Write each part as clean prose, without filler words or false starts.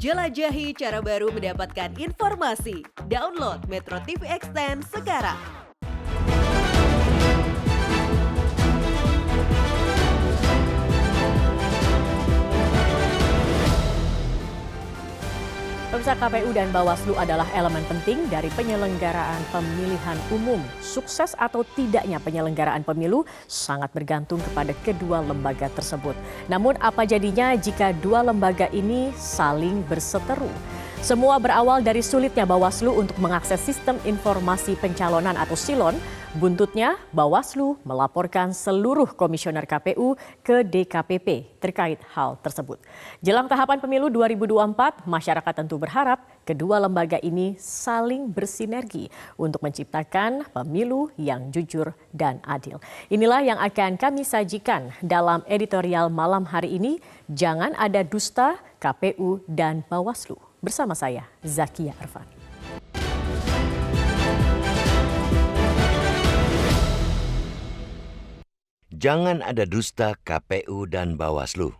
Jelajahi cara baru mendapatkan informasi. Download Metro TV Extend sekarang. Pemirsa, KPU dan Bawaslu adalah elemen penting dari penyelenggaraan pemilihan umum. Sukses atau tidaknya penyelenggaraan pemilu sangat bergantung kepada kedua lembaga tersebut. Namun apa jadinya jika dua lembaga ini saling berseteru? Semua berawal dari sulitnya Bawaslu untuk mengakses sistem informasi pencalonan atau SILON. Buntutnya, Bawaslu melaporkan seluruh komisioner KPU ke DKPP terkait hal tersebut. Jelang tahapan pemilu 2024, masyarakat tentu berharap kedua lembaga ini saling bersinergi untuk menciptakan pemilu yang jujur dan adil. Inilah yang akan kami sajikan dalam editorial malam hari ini. Jangan ada dusta, KPU dan Bawaslu. Bersama saya, Zakia Arfan. Jangan ada dusta, KPU dan Bawaslu.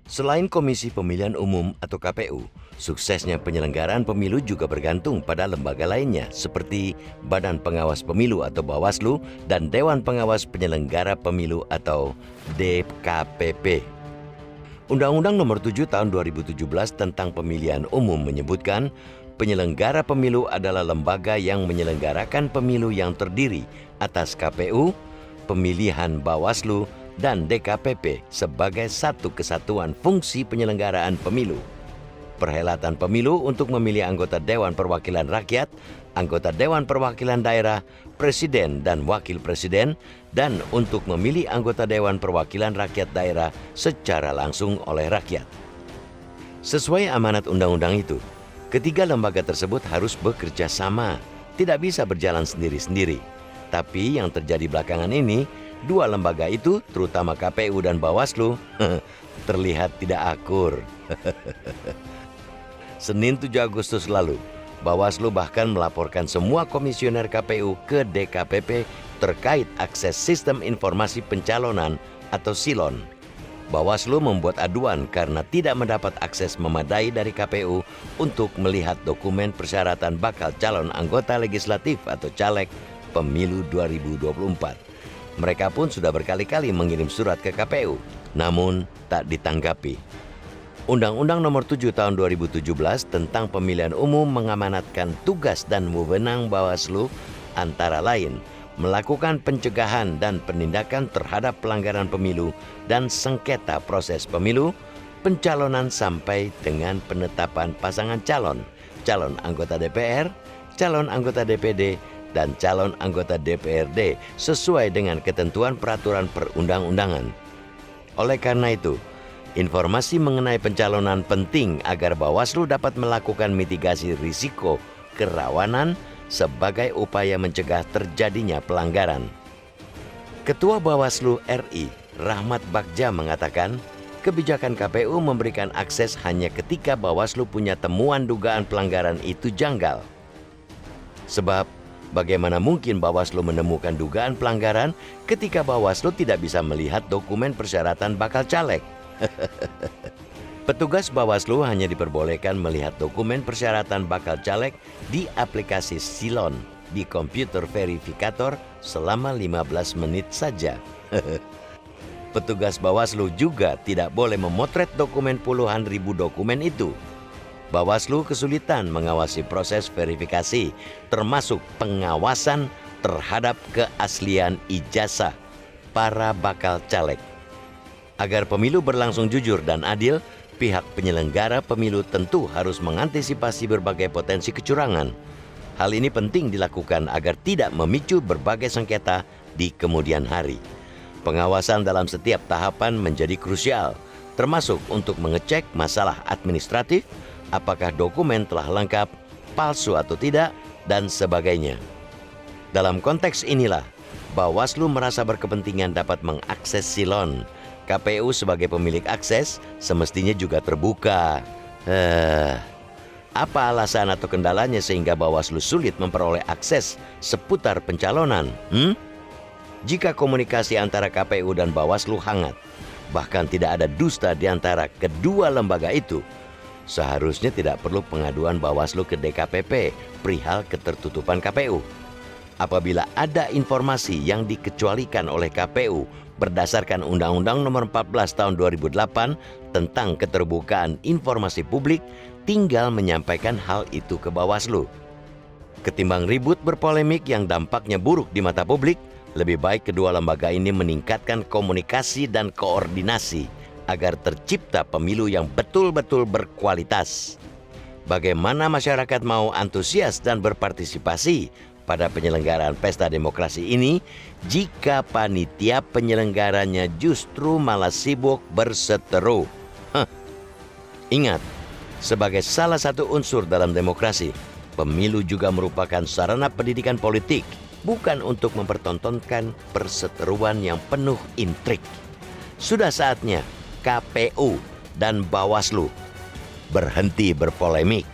Selain Komisi Pemilihan Umum atau KPU, suksesnya penyelenggaraan pemilu juga bergantung pada lembaga lainnya seperti Badan Pengawas Pemilu atau Bawaslu dan Dewan Pengawas Penyelenggara Pemilu atau DKPP. Undang-Undang Nomor 7 Tahun 2017 tentang Pemilihan Umum menyebutkan penyelenggara pemilu adalah lembaga yang menyelenggarakan pemilu yang terdiri atas KPU, pemilihan Bawaslu, dan DKPP sebagai satu kesatuan fungsi penyelenggaraan pemilu. Perhelatan pemilu untuk memilih anggota Dewan Perwakilan Rakyat, anggota Dewan Perwakilan Daerah, Presiden dan Wakil Presiden, dan untuk memilih anggota Dewan Perwakilan Rakyat Daerah secara langsung oleh rakyat. Sesuai amanat undang-undang itu, ketiga lembaga tersebut harus bekerja sama, tidak bisa berjalan sendiri-sendiri. Tapi yang terjadi belakangan ini, dua lembaga itu, terutama KPU dan Bawaslu, terlihat tidak akur. Senin 7 Agustus lalu, Bawaslu bahkan melaporkan semua komisioner KPU ke DKPP terkait akses sistem informasi pencalonan atau SILON. Bawaslu membuat aduan karena tidak mendapat akses memadai dari KPU untuk melihat dokumen persyaratan bakal calon anggota legislatif atau caleg pemilu 2024. Mereka pun sudah berkali-kali mengirim surat ke KPU, namun tak ditanggapi. Undang-Undang Nomor 7 Tahun 2017 tentang Pemilihan Umum mengamanatkan tugas dan wewenang Bawaslu antara lain melakukan pencegahan dan penindakan terhadap pelanggaran pemilu dan sengketa proses pemilu, pencalonan sampai dengan penetapan pasangan calon, calon anggota DPR, calon anggota DPD, dan calon anggota DPRD sesuai dengan ketentuan peraturan perundang-undangan. Oleh karena itu, informasi mengenai pencalonan penting agar Bawaslu dapat melakukan mitigasi risiko kerawanan sebagai upaya mencegah terjadinya pelanggaran. Ketua Bawaslu RI, Rahmat Bagja mengatakan, kebijakan KPU memberikan akses hanya ketika Bawaslu punya temuan dugaan pelanggaran itu janggal. Sebab bagaimana mungkin Bawaslu menemukan dugaan pelanggaran ketika Bawaslu tidak bisa melihat dokumen persyaratan bakal caleg? Petugas Bawaslu hanya diperbolehkan melihat dokumen persyaratan bakal caleg di aplikasi SILON di komputer verifikator selama 15 menit saja. Petugas Bawaslu juga tidak boleh memotret dokumen puluhan ribu dokumen itu. Bawaslu kesulitan mengawasi proses verifikasi, termasuk pengawasan terhadap keaslian ijazah para bakal caleg. Agar pemilu berlangsung jujur dan adil, pihak penyelenggara pemilu tentu harus mengantisipasi berbagai potensi kecurangan. Hal ini penting dilakukan agar tidak memicu berbagai sengketa di kemudian hari. Pengawasan dalam setiap tahapan menjadi krusial, termasuk untuk mengecek masalah administratif, apakah dokumen telah lengkap, palsu atau tidak, dan sebagainya. Dalam konteks inilah, Bawaslu merasa berkepentingan dapat mengakses SILON. KPU sebagai pemilik akses semestinya juga terbuka. Apa alasan atau kendalanya sehingga Bawaslu sulit memperoleh akses seputar pencalonan? Jika komunikasi antara KPU dan Bawaslu hangat, bahkan tidak ada dusta di antara kedua lembaga itu, seharusnya tidak perlu pengaduan Bawaslu ke DKPP perihal ketertutupan KPU. Apabila ada informasi yang dikecualikan oleh KPU berdasarkan Undang-Undang Nomor 14 Tahun 2008 tentang keterbukaan informasi publik, tinggal menyampaikan hal itu ke Bawaslu. Ketimbang ribut berpolemik yang dampaknya buruk di mata publik, lebih baik kedua lembaga ini meningkatkan komunikasi dan koordinasi agar tercipta pemilu yang betul-betul berkualitas. Bagaimana masyarakat mau antusias dan berpartisipasi pada penyelenggaraan pesta demokrasi ini jika panitia penyelenggaranya justru malah sibuk berseteru? Ingat, sebagai salah satu unsur dalam demokrasi, pemilu juga merupakan sarana pendidikan politik, bukan untuk mempertontonkan perseteruan yang penuh intrik. Sudah saatnya KPU dan Bawaslu berhenti berpolemik.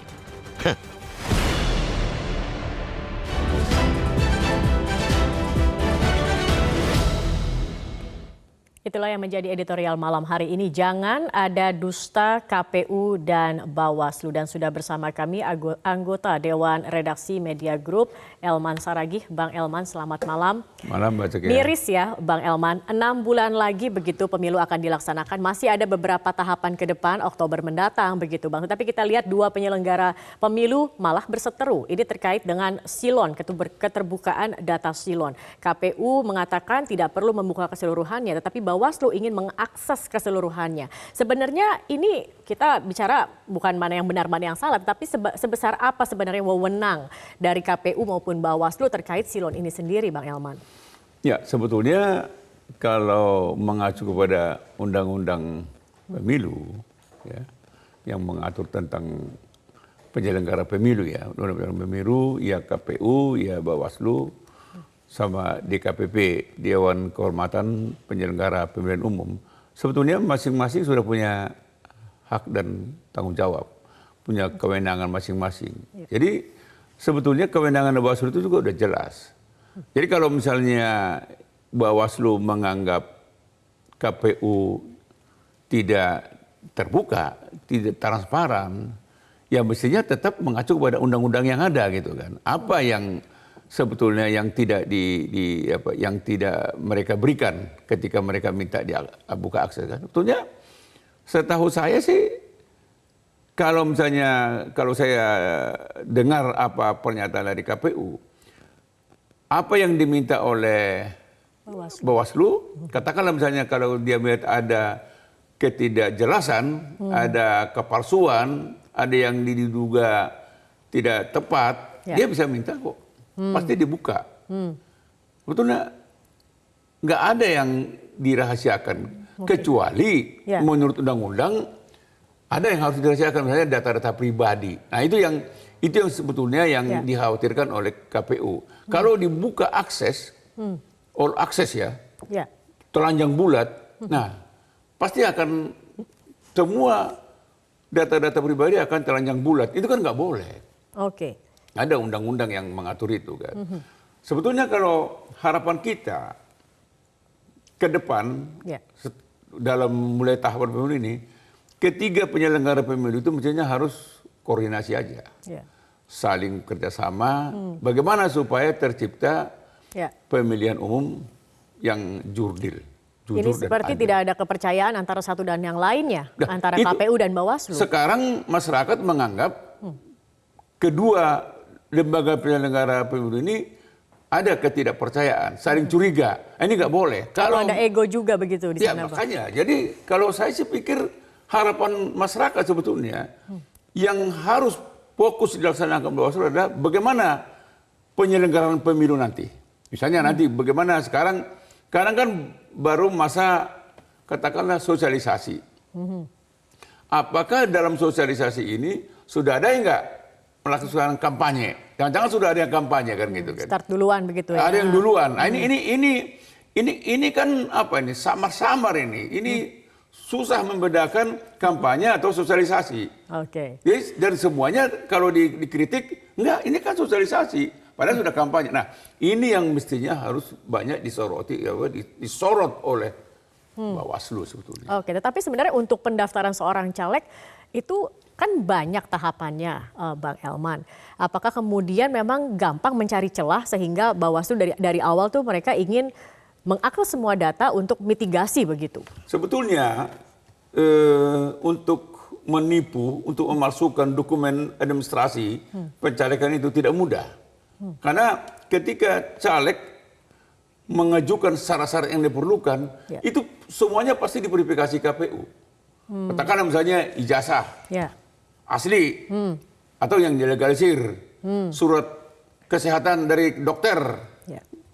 Itulah yang menjadi editorial malam hari ini. Jangan ada dusta KPU dan Bawaslu. Dan sudah bersama kami anggota Dewan Redaksi Media Group, Elman Saragih. Bang Elman, selamat malam. Malam, Mbak Cek. Miris ya, Bang Elman. 6 bulan lagi begitu pemilu akan dilaksanakan. Masih ada beberapa tahapan ke depan, Oktober mendatang begitu, Bang. Tapi kita lihat dua penyelenggara pemilu malah berseteru. Ini terkait dengan Silon, keterbukaan data Silon. KPU mengatakan tidak perlu membuka keseluruhannya, tetapi Bawaslu ingin mengakses keseluruhannya. Sebenarnya ini kita bicara bukan mana yang benar, mana yang salah, tapi sebesar apa sebenarnya wewenang dari KPU maupun Bawaslu terkait Silon ini sendiri, Bang Elman? Ya, sebetulnya kalau mengacu kepada Undang-Undang Pemilu, ya, yang mengatur tentang penyelenggara pemilu, ya, Undang-Undang Pemilu, ya KPU, ya Bawaslu, sama DKPP, Dewan Kehormatan Penyelenggara Pemilihan Umum, sebetulnya masing-masing sudah punya hak dan tanggung jawab, punya kewenangan masing-masing. Jadi sebetulnya kewenangan Bawaslu itu juga udah jelas. Jadi kalau misalnya Bawaslu menganggap KPU tidak terbuka, tidak transparan, ya mestinya tetap mengacu kepada undang-undang yang ada gitu kan. Apa yang sebetulnya yang tidak yang tidak mereka berikan ketika mereka minta dibuka akses kan. Sebetulnya setahu saya sih kalau saya dengar apa pernyataan dari KPU, apa yang diminta oleh Bawaslu, katakanlah misalnya kalau dia melihat ada ketidakjelasan, ada kepalsuan, ada yang diduga tidak tepat, dia bisa minta kok. Pasti dibuka. Sebetulnya nggak ada yang dirahasiakan. Kecuali menurut undang-undang ada yang harus dirahasiakan, misalnya data-data pribadi. Nah itu yang sebetulnya yang dikhawatirkan oleh KPU. Kalau dibuka akses, all access ya, telanjang bulat, nah pasti akan semua data-data pribadi akan telanjang bulat. Itu kan nggak boleh. Oke. Ada undang-undang yang mengatur itu kan. Sebetulnya kalau harapan kita ke depan dalam mulai tahapan pemilu ini, ketiga penyelenggara pemilu itu mestinya harus koordinasi aja, saling kerjasama. Bagaimana supaya tercipta pemilihan umum yang jurdil. Ini seperti tidak ada kepercayaan antara satu dan yang lainnya, antara KPU dan Bawaslu. Sekarang masyarakat menganggap kedua lembaga penyelenggara pemilu ini ada ketidakpercayaan, saling curiga. Ini nggak boleh. Kalau ada ego juga begitu di sana. Makanya. Jadi kalau saya sih pikir harapan masyarakat sebetulnya yang harus fokus dilaksanakan Bawaslu adalah bagaimana penyelenggaraan pemilu nanti. Misalnya nanti bagaimana sekarang kan baru masa katakanlah sosialisasi. Apakah dalam sosialisasi ini sudah ada enggak melakukan kampanye? Jangan-jangan sudah ada yang kampanye kan gitu kan. Start duluan begitu ya. Ada yang duluan. Nah, ini kan apa ini? Samar-samar ini. Ini susah membedakan kampanye atau sosialisasi. Oke. Jadi dari semuanya kalau dikritik, enggak, ini kan sosialisasi. Padahal sudah kampanye. Nah, ini yang mestinya harus banyak disoroti, disorot oleh Bawaslu sebetulnya. Oke, tetapi sebenarnya untuk pendaftaran seorang caleg itu kan banyak tahapannya, Bang Elman. Apakah kemudian memang gampang mencari celah sehingga Bawaslu dari awal tuh mereka ingin mengakses semua data untuk mitigasi begitu? Sebetulnya untuk menipu, untuk memalsukan dokumen administrasi pencalekan itu tidak mudah. Karena ketika caleg mengajukan syarat-syarat yang diperlukan, itu semuanya pasti diverifikasi KPU. Katakanlah misalnya ijazah asli atau yang dilegalisir, surat kesehatan dari dokter,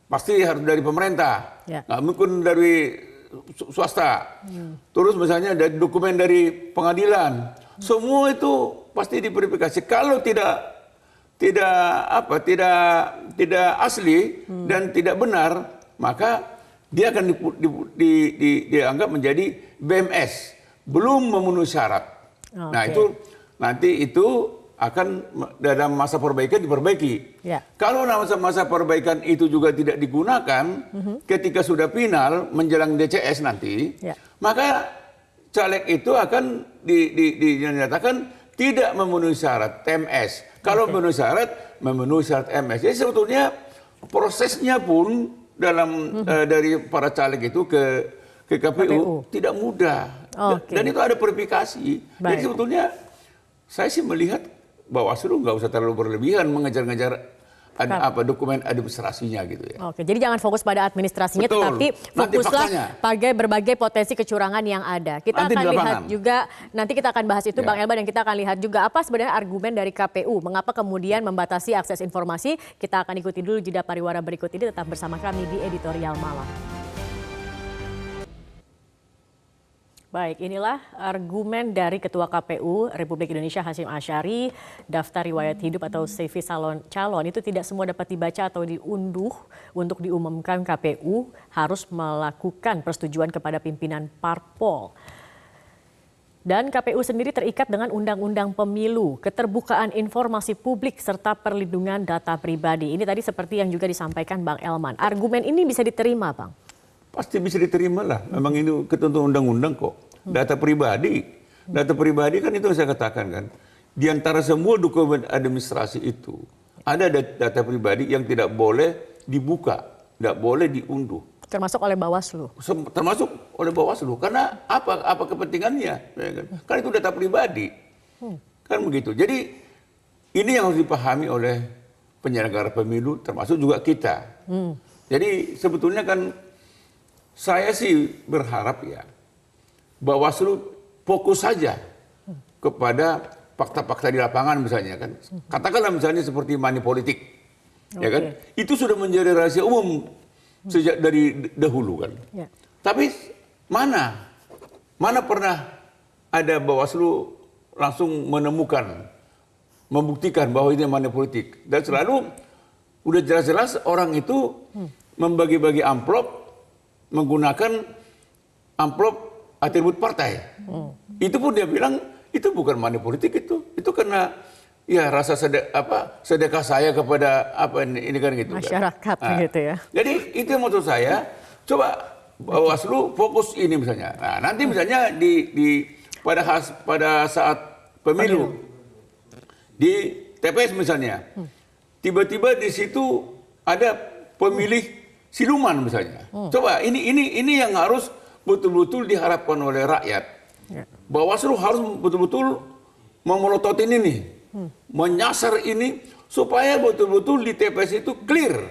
pasti harus dari pemerintah, nggak mungkin dari swasta. Terus misalnya dari dokumen dari pengadilan, semua itu pasti diverifikasi. Kalau tidak asli dan tidak benar, maka dia akan dianggap menjadi BMS, belum memenuhi syarat. Nah itu nanti itu akan dalam masa perbaikan diperbaiki. Kalau masa perbaikan itu juga tidak digunakan, ketika sudah final menjelang DCS nanti, maka caleg itu akan dinyatakan tidak memenuhi syarat TMS. Kalau memenuhi syarat MS. Jadi sebetulnya prosesnya pun dalam dari para caleg itu ke KPU tidak mudah. Dan itu ada verifikasi. Jadi sebetulnya saya sih melihat Bawaslu nggak usah terlalu berlebihan mengejar-ngejar dokumen administrasinya gitu ya. Oke, jadi jangan fokus pada administrasinya, tetapi fokuslah pada berbagai potensi kecurangan yang ada. Kita akan lihat juga, nanti kita akan bahas itu Bang Elman, dan kita akan lihat juga apa sebenarnya argumen dari KPU, mengapa kemudian membatasi akses informasi. Kita akan ikuti dulu jeda pariwara berikut ini, tetap bersama kami di Editorial Malam. Baik, inilah argumen dari Ketua KPU Republik Indonesia Hasyim Asyari. Daftar riwayat hidup atau CV calon itu tidak semua dapat dibaca atau diunduh. Untuk diumumkan KPU harus melakukan persetujuan kepada pimpinan parpol. Dan KPU sendiri terikat dengan Undang-Undang Pemilu, keterbukaan informasi publik serta perlindungan data pribadi. Ini tadi seperti yang juga disampaikan Bang Elman. Argumen ini bisa diterima, Bang? Pasti bisa diterima lah. Memang ini ketentuan undang-undang kok. Data pribadi kan itu yang saya katakan kan. Di antara semua dokumen administrasi itu ada data pribadi yang tidak boleh dibuka, tidak boleh diunduh. Termasuk oleh Bawaslu. Termasuk oleh Bawaslu. Karena apa kepentingannya? Kan itu data pribadi. Kan begitu. Jadi ini yang harus dipahami oleh penyelenggara pemilu, termasuk juga kita. Jadi sebetulnya kan saya sih berharap ya Bawaslu fokus saja kepada fakta-fakta di lapangan misalnya kan. Katakanlah misalnya seperti money politik, ya kan? Itu sudah menjadi rahasia umum sejak dari dahulu kan. Tapi mana pernah ada Bawaslu langsung menemukan, membuktikan bahwa ini money politik. Dan selalu udah jelas-jelas orang itu membagi-bagi amplop menggunakan amplop atribut partai. Itu pun dia bilang itu bukan money politik itu karena ya rasa sedekah saya kepada ini kan gitu masyarakat kan. gitu ya. Jadi itu yang menurut saya coba Bawaslu fokus ini misalnya. Nah, nanti misalnya pada saat pemilu di TPS misalnya. Tiba-tiba di situ ada pemilih siluman misalnya. Coba ini yang harus betul-betul diharapkan oleh rakyat. Bawaslu harus betul-betul memelototin ini, menyasar ini supaya betul-betul di TPS itu clear.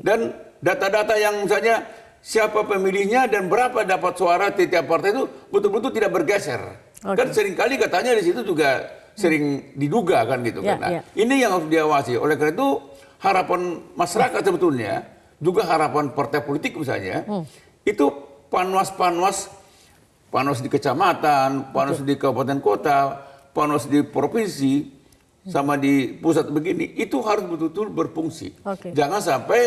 Dan data-data yang misalnya siapa pemilihnya dan berapa dapat suara tiap partai itu betul-betul tidak bergeser. Kan seringkali katanya di situ juga sering diduga kan gitu kan. Nah, ini yang harus diawasi. Oleh karena itu harapan masyarakat sebetulnya, juga harapan partai politik misalnya, itu panwas di kecamatan, panwas di kabupaten kota, panwas di provinsi, sama di pusat begini, itu harus betul-betul berfungsi. Jangan sampai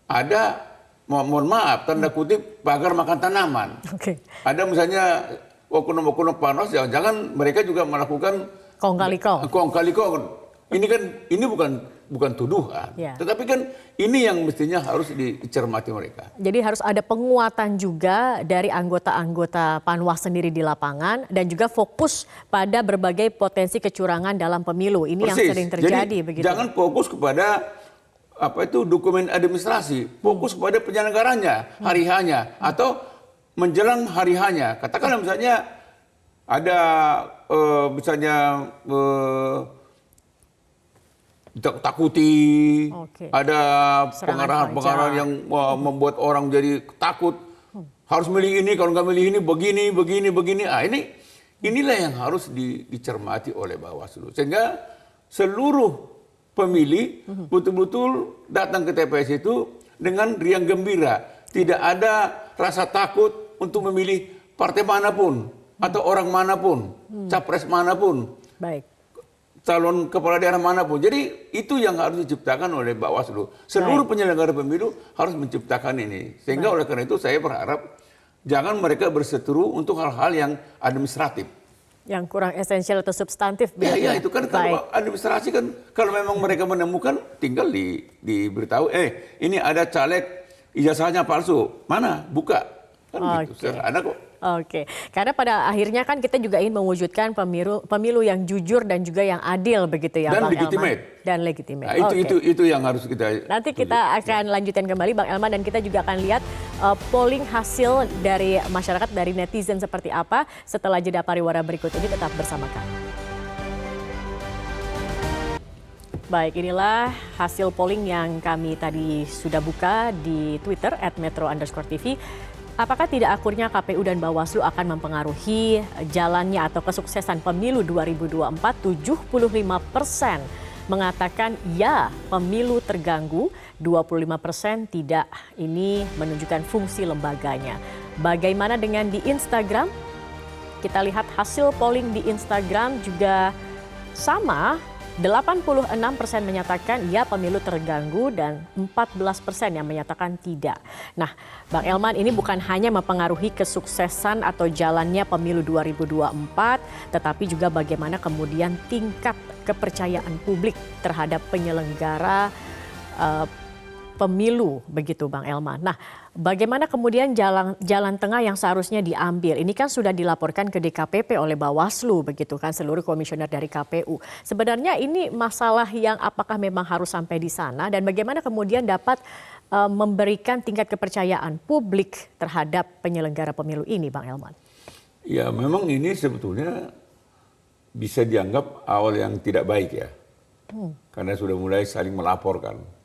ada mohon maaf, tanda kutip pagar makan tanaman. Oke. Ada misalnya oknum-oknum panos, jangan mereka juga melakukan Kong kali kong. Ini bukan tuduhan, Ya. tetapi kan ini yang mestinya harus dicermati mereka. Jadi harus ada penguatan juga dari anggota-anggota Panwas sendiri di lapangan dan juga fokus pada berbagai potensi kecurangan dalam pemilu. Ini yang Persis. sering terjadi. Jadi, begitu. jangan fokus kepada dokumen administrasi, fokus kepada penyelenggaranya, hari hanya atau menjelang hari hanya. Katakanlah misalnya ada takuti, Oke. ada Serangan pengarahan-pengarahan yang membuat orang jadi takut. Harus milih ini, kalau nggak milih ini begini. Inilah yang harus dicermati oleh Bawaslu. Sehingga seluruh pemilih betul-betul datang ke TPS itu dengan riang gembira. Tidak ada rasa takut untuk memilih partai manapun atau orang manapun, capres manapun, Baik. calon kepala daerah manapun. Jadi itu yang harus diciptakan oleh Bawaslu. Seluruh penyelenggara pemilu harus menciptakan ini. Sehingga oleh karena itu saya berharap jangan mereka berseteru untuk hal-hal yang administratif. Yang kurang esensial atau substantif. Ya itu kan kalau administrasi kan kalau memang mereka menemukan tinggal diberitahu, ini ada caleg ijazahnya palsu. Mana? Buka. Kan gitu. Sederhana kok. Oke, karena pada akhirnya kan kita juga ingin mewujudkan pemilu yang jujur dan juga yang adil begitu ya, Dan Bang legitimate. Elman. Dan legitimate. Nah, Oke. itu yang harus kita. Nanti kita akan lanjutkan kembali Bang Elman dan kita juga akan lihat polling hasil dari masyarakat, dari netizen seperti apa setelah jeda pariwara berikut ini. Tetap bersama kami. Baik, inilah hasil polling yang kami tadi sudah buka di Twitter @metro_tv. Apakah tidak akurnya KPU dan Bawaslu akan mempengaruhi jalannya atau kesuksesan pemilu 2024? 75% mengatakan ya, pemilu terganggu, 25% tidak. Ini menunjukkan fungsi lembaganya. Bagaimana dengan di Instagram? Kita lihat hasil polling di Instagram juga sama. 86% menyatakan ya pemilu terganggu dan 14% yang menyatakan tidak. Nah, Bang Elman, ini bukan hanya mempengaruhi kesuksesan atau jalannya pemilu 2024, tetapi juga bagaimana kemudian tingkat kepercayaan publik terhadap penyelenggara pemilu, begitu Bang Elman. Nah, bagaimana kemudian jalan tengah yang seharusnya diambil? Ini kan sudah dilaporkan ke DKPP oleh Bawaslu, begitu kan, seluruh komisioner dari KPU. Sebenarnya ini masalah yang apakah memang harus sampai di sana dan bagaimana kemudian dapat memberikan tingkat kepercayaan publik terhadap penyelenggara pemilu ini, Bang Elman? Ya, memang ini sebetulnya bisa dianggap awal yang tidak baik ya. Karena sudah mulai saling melaporkan.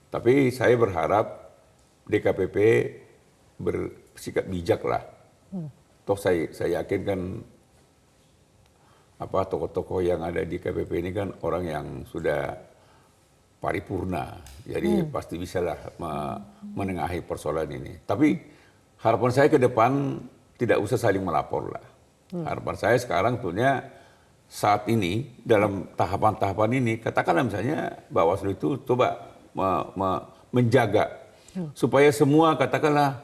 Tapi saya berharap DKPP bersikap bijak lah. Toh saya yakin kan tokoh-tokoh yang ada di KPP ini kan orang yang sudah paripurna. Jadi pasti bisalah menengahi persoalan ini. Tapi harapan saya ke depan tidak usah saling melapor lah. Harapan saya sekarang sebetulnya saat ini dalam tahapan-tahapan ini katakanlah misalnya Bawaslu itu coba menjaga supaya semua katakanlah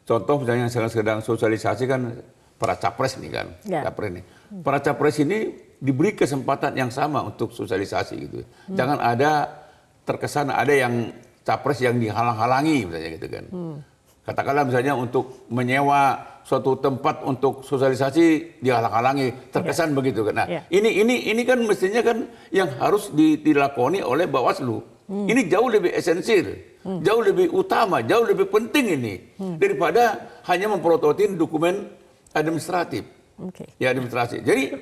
contoh misalnya yang sedang sosialisasi kan para capres nih kan, capres nih. Para capres ini diberi kesempatan yang sama untuk sosialisasi gitu. Jangan ada terkesan ada yang capres yang dihalang-halangi misalnya gitu kan. Katakanlah misalnya untuk menyewa suatu tempat untuk sosialisasi dihalang-halangi, terkesan begitu kan. Nah, ini kan mestinya kan yang harus dilakoni oleh Bawaslu. Ini jauh lebih esensial, jauh lebih utama, jauh lebih penting ini daripada hanya memprototin dokumen administratif. Ya, administrasi. Jadi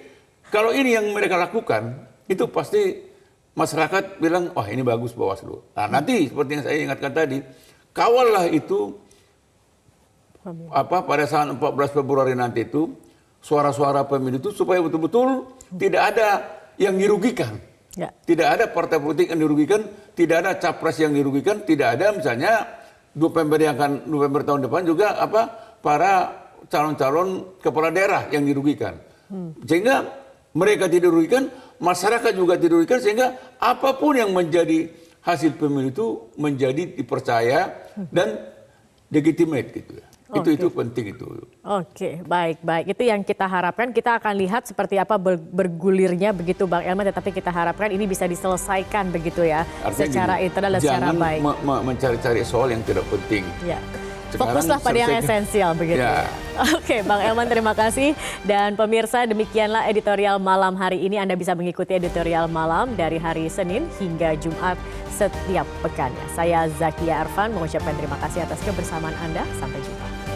kalau ini yang mereka lakukan, itu pasti masyarakat bilang, wah ini bagus Bawaslu. Nah, nanti seperti yang saya ingatkan tadi, kawallah itu pada saat 14 Februari nanti itu suara-suara pemilu itu supaya betul-betul tidak ada yang dirugikan. Ya. Tidak ada partai politik yang dirugikan, tidak ada capres yang dirugikan, tidak ada misalnya November tahun depan juga para calon-calon kepala daerah yang dirugikan. Sehingga mereka tidak dirugikan, masyarakat juga tidak dirugikan, sehingga apapun yang menjadi hasil pemilu itu menjadi dipercaya dan legitimate gitu ya. Itu penting itu. Oke, baik. Itu yang kita harapkan. Kita akan lihat seperti apa bergulirnya begitu Bang Elman, tetapi kita harapkan ini bisa diselesaikan begitu ya. Artinya secara gini, internal dan secara baik. Jangan mencari-cari soal yang tidak penting. Ya. Sekarang Fokuslah pada yang esensial begitu ya. Oke, Bang Elman terima kasih. Dan pemirsa, demikianlah editorial malam hari ini. Anda bisa mengikuti editorial malam dari hari Senin hingga Jumat setiap pekannya. Saya Zakia Arfan mengucapkan terima kasih atas kebersamaan Anda. Sampai jumpa.